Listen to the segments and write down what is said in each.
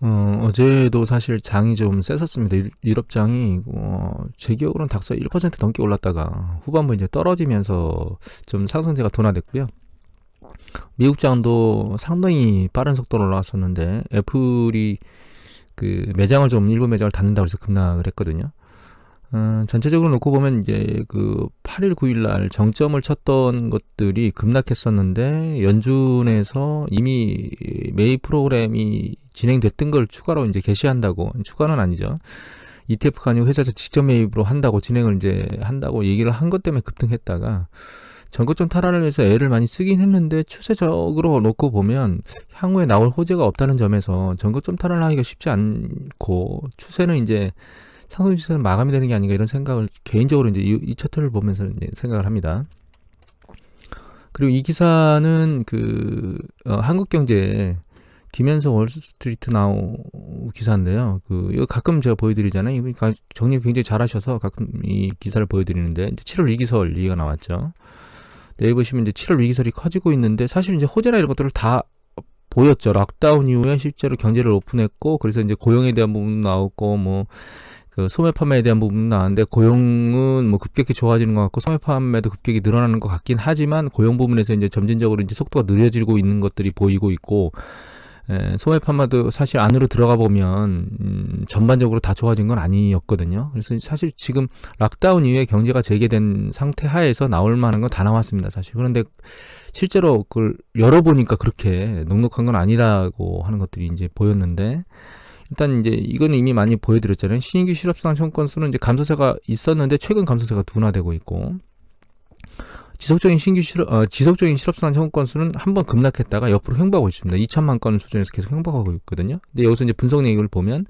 어제도 사실 장이 좀 셌었습니다. 유럽장이 제 기억으로는 닥서 1% 넘게 올랐다가 후반부 이제 떨어지면서 좀 상승세가 둔화됐고요. 미국장도 상당히 빠른 속도로 올라왔었는데 애플이 그 매장을 좀 일부 매장을 닫는다고 해서 급락을 했거든요. 전체적으로 놓고 보면 이제 그 8일, 9일 날 정점을 쳤던 것들이 급락했었는데 연준에서 이미 매입 프로그램이 진행됐던 걸 추가로 이제 개시한다고, 추가는 아니죠. ETF가 아니고 회사에서 직접 매입으로 한다고 진행을 이제 한다고 얘기를 한 것 때문에 급등했다가 전고점 탈환을 위해서 애를 많이 쓰긴 했는데 추세적으로 놓고 보면 향후에 나올 호재가 없다는 점에서 전고점 탈환을 하기가 쉽지 않고 추세는 이제 상승 추세는 마감이 되는 게 아닌가 이런 생각을 개인적으로 이제 이 차트를 보면서 이제 생각을 합니다. 그리고 이 기사는 한국경제 김현석 월스트리트 나우 기사인데요. 이거 가끔 제가 보여드리잖아요. 이분이 정리 굉장히 잘하셔서 가끔 이 기사를 보여드리는데 이제 7월 위기설 얘기가 나왔죠. 내일 보시면 이제 7월 위기설이 커지고 있는데 사실 이제 호재나 이런 것들을 다 보였죠. 락다운 이후에 실제로 경제를 오픈했고 그래서 이제 고용에 대한 부분 나왔고 소매 판매에 대한 부분 나왔는데 고용은 급격히 좋아지는 것 같고 소매 판매도 급격히 늘어나는 것 같긴 하지만 고용 부분에서 이제 점진적으로 이제 속도가 느려지고 있는 것들이 보이고 있고 소매 판매도 사실 안으로 들어가 보면 전반적으로 다 좋아진 건 아니었거든요. 그래서 사실 지금 락다운 이후에 경제가 재개된 상태 하에서 나올 만한 건 다 나왔습니다. 사실 그런데 실제로 그걸 열어보니까 그렇게 넉넉한 건 아니라고 하는 것들이 이제 보였는데. 일단 이제 이건 이미 많이 보여드렸잖아요. 신규 실업수당 청구 건수는 이제 감소세가 있었는데 최근 감소세가 둔화되고 있고 지속적인 실업수당 청구 건수는 한번 급락했다가 옆으로 횡보하고 있습니다. 2천만 건 수준에서 계속 횡보하고 있거든요. 근데 여기서 이제 분석 내역을 보면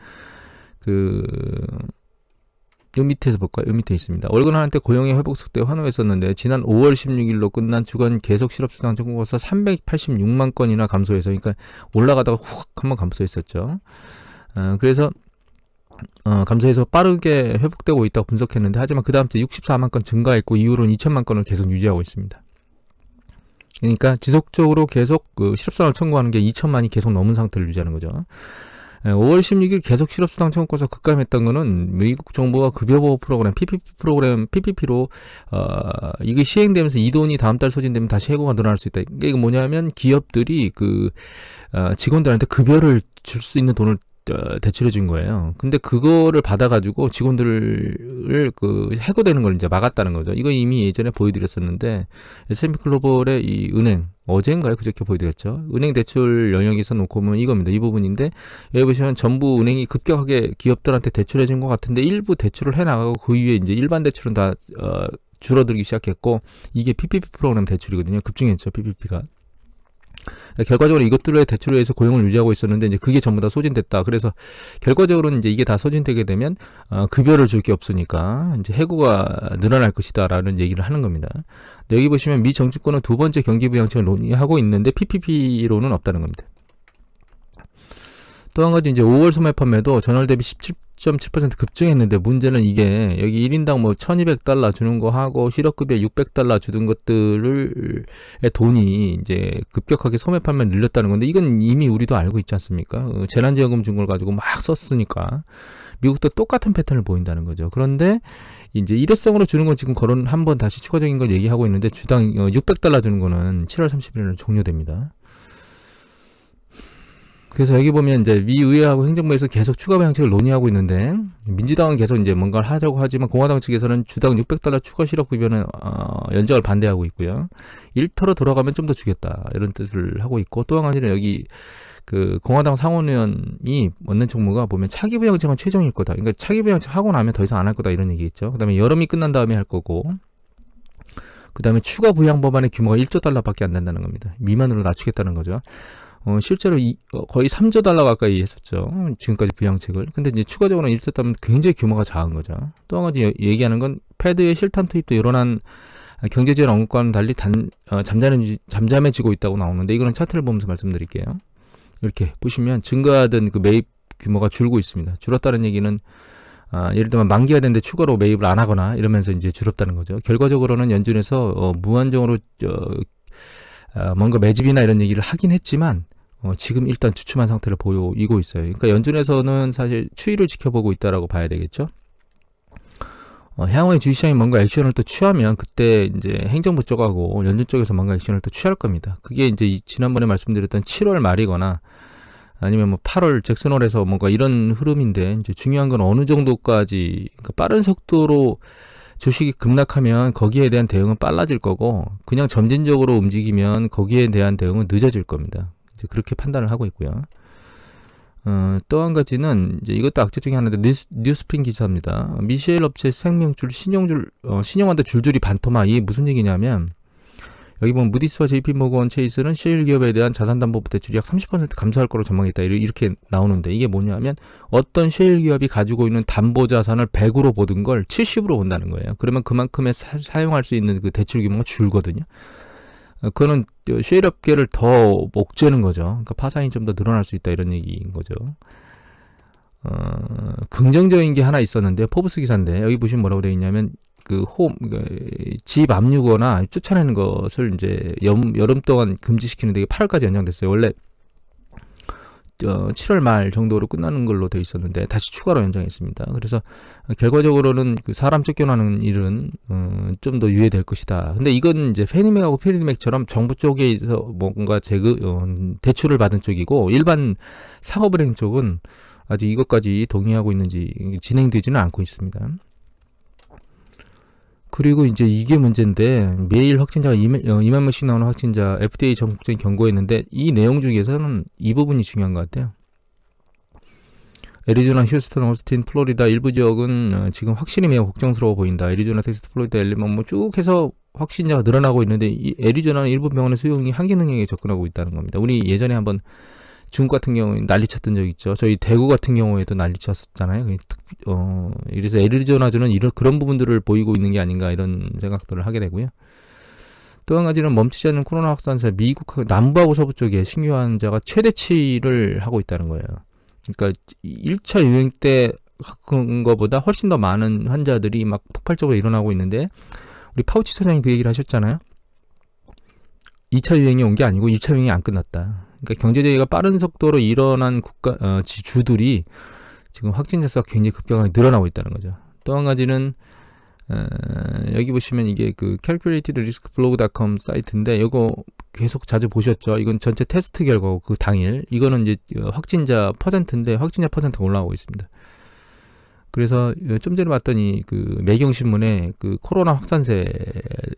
요 밑에서 볼까요? 요 밑에 있습니다. 월급 하나때 고용의 회복 속도에 환호했었는데 지난 5월 16일로 끝난 주간 계속 실업수당 청구 건수 386만 건이나 감소해서 그러니까 올라가다가 훅 한번 감소했었죠. 그래서 감소해서 빠르게 회복되고 있다고 분석했는데 하지만 그 다음 주에 64만 건 증가했고 이후로는 2천만 건을 계속 유지하고 있습니다. 그러니까 지속적으로 계속 실업수당을 청구하는 게 2천만이 계속 넘은 상태를 유지하는 거죠. 5월 16일 계속 실업수당 청구 건수가 급감했던 거는 미국 정부가 급여보호 프로그램 PPP로 이게 시행되면서 이 돈이 다음 달 소진되면 다시 해고가 늘어날 수 있다. 이게 뭐냐면 기업들이 직원들한테 급여를 줄 수 있는 돈을 대출해 준 거예요. 근데 그거를 받아가지고 직원들을 해고되는 걸 이제 막았다는 거죠. 이거 이미 예전에 보여드렸었는데 S&P 글로벌의 이 은행 어제인가요? 그저께 보여드렸죠. 은행 대출 영역에서 놓고 보면 이겁니다. 이 부분인데 여기 보시면 전부 은행이 급격하게 기업들한테 대출해 준 것 같은데 일부 대출을 해나가고 그 이후에 이제 일반 대출은 다 줄어들기 시작했고 이게 PPP 프로그램 대출이거든요. 급증했죠. PPP가. 결과적으로 이것들의 대출에 의해서 고용을 유지하고 있었는데 이제 그게 전부 다 소진됐다. 그래서 결과적으로는 이제 이게 다 소진되게 되면 급여를 줄 게 없으니까 이제 해고가 늘어날 것이다라는 얘기를 하는 겁니다. 여기 보시면 미 정치권은 두 번째 경기 부양책을 논의하고 있는데 PPP로는 없다는 겁니다. 또 한 가지 이제 5월 소매 판매도 전월 대비 17.7% 급증했는데 문제는 이게 여기 1인당 $1,200 주는 거 하고 실업급여 $600 주던 것들의 돈이 이제 급격하게 소매 판매 늘렸다는 건데 이건 이미 우리도 알고 있지 않습니까? 재난지원금 준 걸 가지고 막 썼으니까 미국도 똑같은 패턴을 보인다는 거죠. 그런데 이제 일회성으로 주는 건 지금 거론 한번 다시 추가적인 걸 얘기하고 있는데 주당 $600 주는 거는 7월 30일에 종료됩니다. 그래서 여기 보면 이제 미 의회하고 행정부에서 계속 추가 부양책을 논의하고 있는데 민주당은 계속 이제 뭔가를 하려고 하지만 공화당 측에서는 주당 $600 추가 실업급여는 연장을 반대하고 있고요. 일터로 돌아가면 좀 더 주겠다 이런 뜻을 하고 있고 또 한 가지는 여기 공화당 상원의원이 원내 총무가 보면 차기 부양책은 최종일 거다. 그러니까 차기 부양책 하고 나면 더 이상 안 할 거다 이런 얘기겠죠. 그다음에 여름이 끝난 다음에 할 거고. 그다음에 추가 부양 법안의 규모가 $1조 밖에 안 된다는 겁니다. 미만으로 낮추겠다는 거죠. 실제로 거의 $3조 가까이 했었죠. 지금까지 부양책을. 근데 이제 추가적으로 이랬다면 굉장히 규모가 작은 거죠. 또 한 가지 얘기하는 건 패드의 실탄 투입도 일어난 경제지원 언급과는 달리 잠잠해지고 있다고 나오는데 이거는 차트를 보면서 말씀드릴게요. 이렇게 보시면 증가하던 매입 규모가 줄고 있습니다. 줄었다는 얘기는 예를 들면 만기가 됐는데 추가로 매입을 안 하거나 이러면서 이제 줄었다는 거죠. 결과적으로는 연준에서 무한정으로 뭔가 매집이나 이런 얘기를 하긴 했지만 지금 일단 주춤한 상태를 보이고 있어요. 그러니까 연준에서는 사실 추이를 지켜보고 있다라고 봐야 되겠죠. 향후에 주식시장이 뭔가 액션을 또 취하면 그때 이제 행정부 쪽하고 연준 쪽에서 뭔가 액션을 또 취할 겁니다. 그게 이제 지난번에 말씀드렸던 7월 말이거나 아니면 뭐 8월 잭슨홀에서 뭔가 이런 흐름인데, 이제 중요한 건 어느 정도까지, 그러니까 빠른 속도로 주식이 급락하면 거기에 대한 대응은 빨라질 거고, 그냥 점진적으로 움직이면 거기에 대한 대응은 늦어질 겁니다. 이제 그렇게 판단을 하고 있고요. 또 한 가지는 이제 이것도 악재 중에 하나인데 뉴스프링 기사입니다. 미셸 업체 생명줄 신용한다 줄줄이 반토막. 이게 무슨 얘기냐면, 여기 보면 무디스와 JP모건 체이스는 셰일 기업에 대한 자산담보부 대출이 약 30% 감소할 거로 전망했다. 이렇게 나오는데, 이게 뭐냐면 어떤 셰일 기업이 가지고 있는 담보 자산을 100으로 보던 걸 70으로 본다는 거예요. 그러면 그만큼의 사용할 수 있는 그 대출 규모가 줄거든요. 그거는 셰일 업계를 더 목재는 거죠. 그러니까 파산이 좀 더 늘어날 수 있다, 이런 얘기인 거죠. 긍정적인 게 하나 있었는데, 포브스 기사인데, 여기 보시면 뭐라고 되어 있냐면, 집 압류거나 쫓아내는 것을 이제 여름 동안 금지시키는데, 이게 8월까지 연장됐어요. 원래 7월 말 정도로 끝나는 걸로 되어 있었는데 다시 추가로 연장했습니다. 그래서 결과적으로는 그 사람 쫓겨나는 일은 좀 더 유예될 것이다. 근데 이건 이제 페니맥하고 페니맥처럼 정부 쪽에서 뭔가 대출을 받은 쪽이고, 일반 상업은행 쪽은 아직 이것까지 동의하고 있는지 진행되지는 않고 있습니다. 그리고 이제 이게 문제인데, 매일 확진자가 2만 명씩 나오는 확진자, FDA 전국적인 경고했는데, 이 내용 중에서는 이 부분이 중요한 것 같아요. 애리조나, 휴스턴, 오스틴, 플로리다 일부 지역은 지금 확실히 매우 걱정스러워 보인다. 애리조나, 텍사스, 플로리다, 엘리먼 쭉 해서 확진자가 늘어나고 있는데, 이 애리조나는 일부 병원의 수용이 한계 능력에 접근하고 있다는 겁니다. 우리 예전에 한번 중국 같은 경우에 난리쳤던 적 있죠. 저희 대구 같은 경우에도 난리쳤었잖아요. 이래서 애리조나주는 그런 부분들을 보이고 있는 게 아닌가, 이런 생각들을 하게 되고요. 또 한 가지는 멈추지 않는 코로나 확산세, 미국 남부하고 서부 쪽에 신규 환자가 최대치를 하고 있다는 거예요. 그러니까 1차 유행 때 그런 거보다 훨씬 더 많은 환자들이 막 폭발적으로 일어나고 있는데, 우리 파우치 소장이 그 얘기를 하셨잖아요. 2차 유행이 온 게 아니고 1차 유행이 안 끝났다. 그러니까 경제재해가 빠른 속도로 일어난 주들이 지금 확진자 수가 굉장히 급격하게 늘어나고 있다는 거죠. 또 한 가지는 여기 보시면 이게 그 calculatedriskblog.com 사이트인데, 이거 계속 자주 보셨죠? 이건 전체 테스트 결과고 그 당일. 이거는 이제 확진자 퍼센트인데, 확진자 퍼센트가 올라가고 있습니다. 그래서 좀 전에 봤더니 그 매경신문에 그 코로나 확산세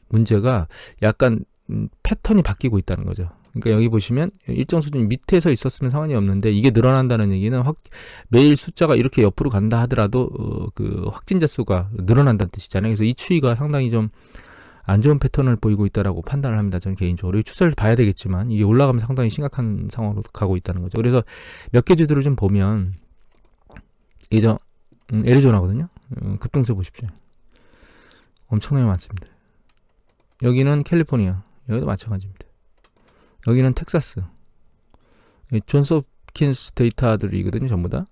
문제가 약간 패턴이 바뀌고 있다는 거죠. 그러니까 여기 보시면 일정 수준 밑에서 있었으면 상관이 없는데, 이게 늘어난다는 얘기는 매일 숫자가 이렇게 옆으로 간다 하더라도 그 확진자 수가 늘어난다는 뜻이잖아요. 그래서 이 추이가 상당히 좀 안 좋은 패턴을 보이고 있다라고 판단을 합니다. 저는 개인적으로. 이 추세를 봐야 되겠지만, 이게 올라가면 상당히 심각한 상황으로 가고 있다는 거죠. 그래서 몇 개 주들을 좀 보면, 이게 애리조나거든요. 급등세 보십시오. 엄청나게 많습니다. 여기는 캘리포니아, 여기도 마찬가지입니다. 여기는 텍사스, 존스 홉킨스 데이터들이거든요, 전부 다.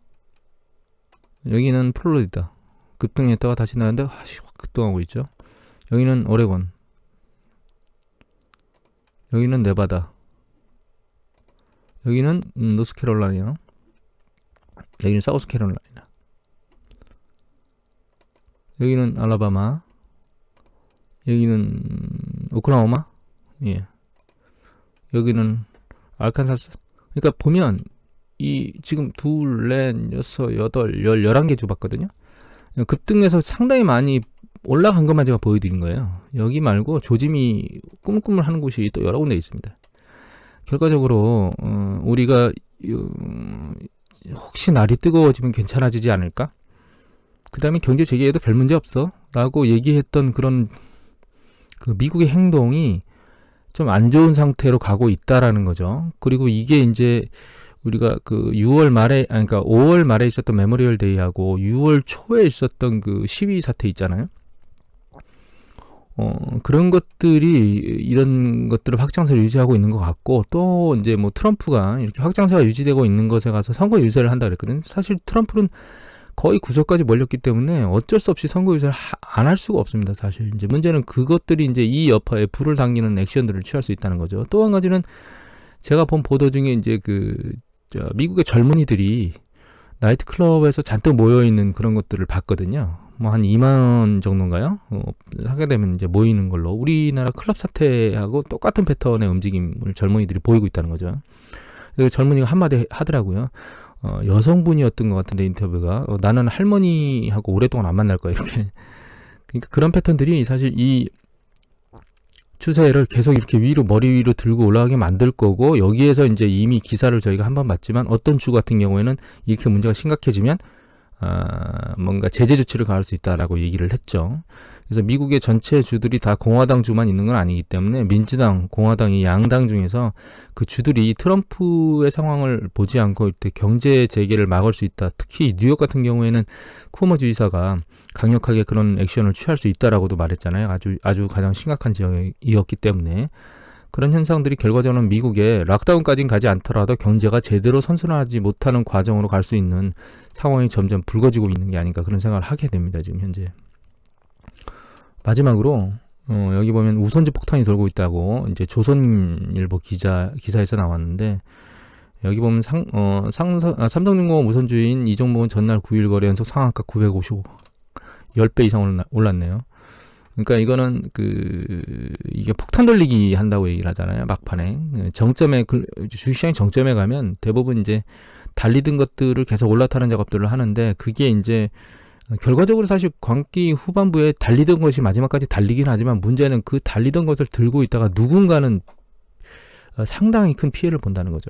여기는 플로리다, 급등했다가 다시 나왔는데 확 급등하고 있죠. 여기는 오레곤, 여기는 네바다, 여기는 노스캐롤라이나, 여기는 사우스캐롤라이나, 여기는 알라바마, 여기는 오클라호마, 예. 여기는 알칸사스. 그러니까 보면 이 지금 2, 4, 6, 8, 11개 주 봤거든요. 급등해서 상당히 많이 올라간 것만 제가 보여드린 거예요. 여기 말고 조짐이 꾸물꾸물 하는 곳이 또 여러 군데 있습니다. 결과적으로 우리가 혹시 날이 뜨거워지면 괜찮아지지 않을까? 그 다음에 경제 재개에도 별 문제 없어 라고 얘기했던 그런 그 미국의 행동이 좀 안 좋은 상태로 가고 있다라는 거죠. 그리고 이게 이제 우리가 그 6월 말에, 그러니까 5월 말에 있었던 메모리얼 데이하고 6월 초에 있었던 그 시위 사태 있잖아요. 그런 것들이 이런 것들을 확장세를 유지하고 있는 것 같고, 또 이제 뭐 트럼프가 이렇게 확장세가 유지되고 있는 것에 가서 선거 유세를 한다 그랬거든요. 사실 트럼프는 거의 구석까지 몰렸기 때문에 어쩔 수 없이 선거 유세를 안 할 수가 없습니다. 사실 이제 문제는 그것들이 이제 이 여파에 불을 당기는 액션들을 취할 수 있다는 거죠. 또 한 가지는 제가 본 보도 중에 이제 미국의 젊은이들이 나이트클럽에서 잔뜩 모여있는 그런 것들을 봤거든요. 뭐 한 2만 정도인가요? 하게 되면 이제 모이는 걸로 우리나라 클럽 사태하고 똑같은 패턴의 움직임을 젊은이들이 보이고 있다는 거죠. 젊은이가 한마디 하더라고요. 여성분이었던 것 같은데 인터뷰가 나는 할머니하고 오랫동안 안 만날 거야 이렇게. 그러니까 그런 패턴들이 사실 이 추세를 계속 이렇게 머리 위로 들고 올라가게 만들 거고, 여기에서 이제 이미 기사를 저희가 한번 봤지만 어떤 주 같은 경우에는 이렇게 문제가 심각해지면 뭔가 제재 조치를 가할 수 있다라고 얘기를 했죠. 그래서 미국의 전체 주들이 다 공화당 주만 있는 건 아니기 때문에 민주당, 공화당 이 양당 중에서 그 주들이 트럼프의 상황을 보지 않고 이렇게 경제 재개를 막을 수 있다. 특히 뉴욕 같은 경우에는 쿠오모 주지사가 강력하게 그런 액션을 취할 수 있다라고도 말했잖아요. 아주 가장 심각한 지역이었기 때문에 그런 현상들이 결과적으로는 미국의 락다운까지는 가지 않더라도 경제가 제대로 선순환하지 못하는 과정으로 갈 수 있는 상황이 점점 불거지고 있는 게 아닌가 그런 생각을 하게 됩니다. 지금 현재. 마지막으로 여기 보면 우선주 폭탄이 돌고 있다고 이제 조선일보 기사에서 나왔는데, 여기 보면 삼성중공업 우선주인 이종목은 전날 9일 거래 연속 상한가 955, 10배 이상 올랐네요. 그러니까 이거는 이게 폭탄 돌리기 한다고 얘기를 하잖아요. 막판에 주식시장의 정점에 가면 대부분 이제 달리던 것들을 계속 올라타는 작업들을 하는데, 그게 이제 결과적으로 사실 광기 후반부에 달리던 것이 마지막까지 달리긴 하지만 문제는 그 달리던 것을 들고 있다가 누군가는 상당히 큰 피해를 본다는 거죠.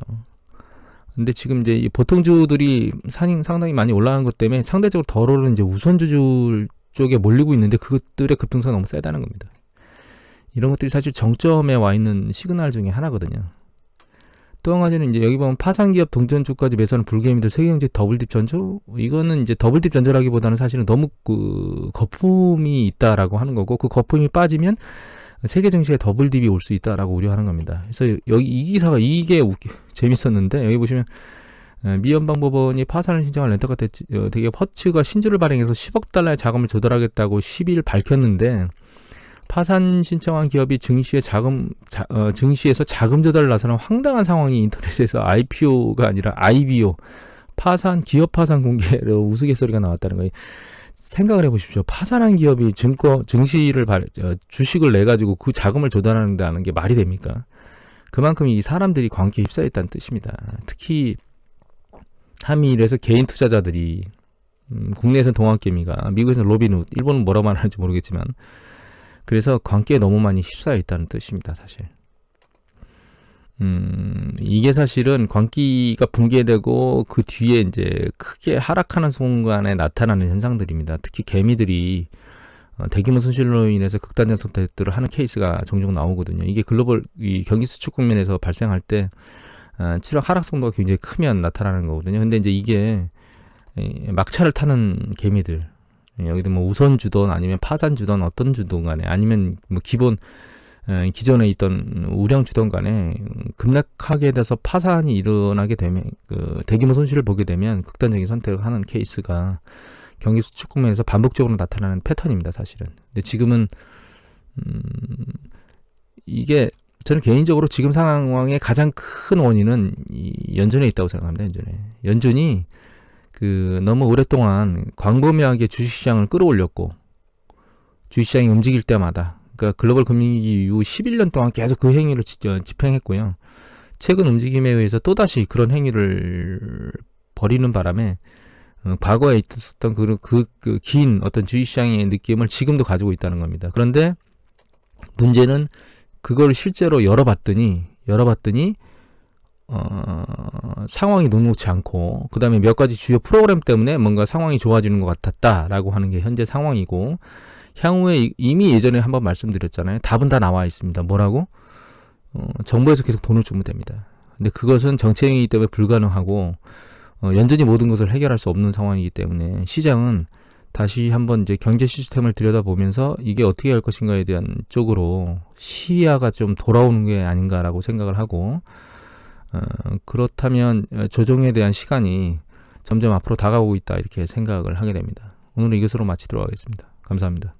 근데 지금 이제 이 보통주들이 상당히 많이 올라간 것 때문에 상대적으로 덜 오르는 이제 우선주들 쪽에 몰리고 있는데 그것들의 급등세가 너무 세다는 겁니다. 이런 것들이 사실 정점에 와 있는 시그널 중에 하나거든요. 또 한 가지는 이제 여기 보면 파산기업 동전주까지 매수하는 불개미들 세계경제 더블딥 전조, 이거는 이제 더블딥 전조라기보다는 사실은 너무 거품이 있다라고 하는 거고, 그 거품이 빠지면 세계 증시에 더블딥이 올 수 있다라고 우려하는 겁니다. 그래서 여기 이 기사가 이게 재밌었는데, 여기 보시면 미 연방법원이 파산을 신청한 렌터카 대기업 허츠가 신주를 발행해서 10억 달러의 자금을 조달하겠다고 12일 밝혔는데, 파산 신청한 기업이 증시에서 자금 조달을 나서는 황당한 상황이 인터넷에서 IPO가 아니라 IBO, 기업 파산 공개로 우스갯소리가 나왔다는 거예요. 생각을 해보십시오. 파산한 기업이 주식을 내가지고 그 자금을 조달한다는 게 말이 됩니까? 그만큼 이 사람들이 광기에 휩싸였다는 뜻입니다. 특히 한미일에서 개인 투자자들이, 국내에서는 동학개미가, 미국에서는 로빈훗, 일본은 뭐라고 말하는지 모르겠지만, 그래서 광기에 너무 많이 휩싸여 있다는 뜻입니다, 사실. 이게 사실은 광기가 붕괴되고 그 뒤에 이제 크게 하락하는 순간에 나타나는 현상들입니다. 특히 개미들이 대규모 손실로 인해서 극단적 선택들을 하는 케이스가 종종 나오거든요. 이게 글로벌 경기 수축 국면에서 발생할 때 추락 하락성도가 굉장히 크면 나타나는 거거든요. 근데 이제 이게 막차를 타는 개미들, 여기도 뭐 우선 주던 아니면 파산 주던 어떤 주던 간에, 아니면 뭐 기존에 있던 우량 주던 간에 급락하게 돼서 파산이 일어나게 되면, 대규모 손실을 보게 되면 극단적인 선택을 하는 케이스가 경기 수축 국면에서 반복적으로 나타나는 패턴입니다, 사실은. 근데 지금은 이게 저는 개인적으로 지금 상황의 가장 큰 원인은 이 연준에 있다고 생각합니다. 연준이 너무 오랫동안 광범위하게 주식시장을 끌어올렸고, 주식시장이 움직일 때마다, 그러니까 글로벌 금융위기 이후 11년 동안 계속 그 행위를 집행했고요. 최근 움직임에 의해서 또다시 그런 행위를 벌이는 바람에 과거에 있었던 긴 어떤 주식시장의 느낌을 지금도 가지고 있다는 겁니다. 그런데 문제는 그걸 실제로 열어봤더니 상황이 녹록치 않고, 그 다음에 몇 가지 주요 프로그램 때문에 뭔가 상황이 좋아지는 것 같았다라고 하는 게 현재 상황이고, 향후에 이미 예전에 한번 말씀드렸잖아요. 답은 다 나와 있습니다. 뭐라고? 정부에서 계속 돈을 주면 됩니다. 근데 그것은 정책이기 때문에 불가능하고, 연준이 모든 것을 해결할 수 없는 상황이기 때문에 시장은 다시 한번 이제 경제 시스템을 들여다보면서 이게 어떻게 할 것인가에 대한 쪽으로 시야가 좀 돌아오는 게 아닌가라고 생각을 하고, 그렇다면 조정에 대한 시간이 점점 앞으로 다가오고 있다, 이렇게 생각을 하게 됩니다. 오늘은 이것으로 마치도록 하겠습니다. 감사합니다.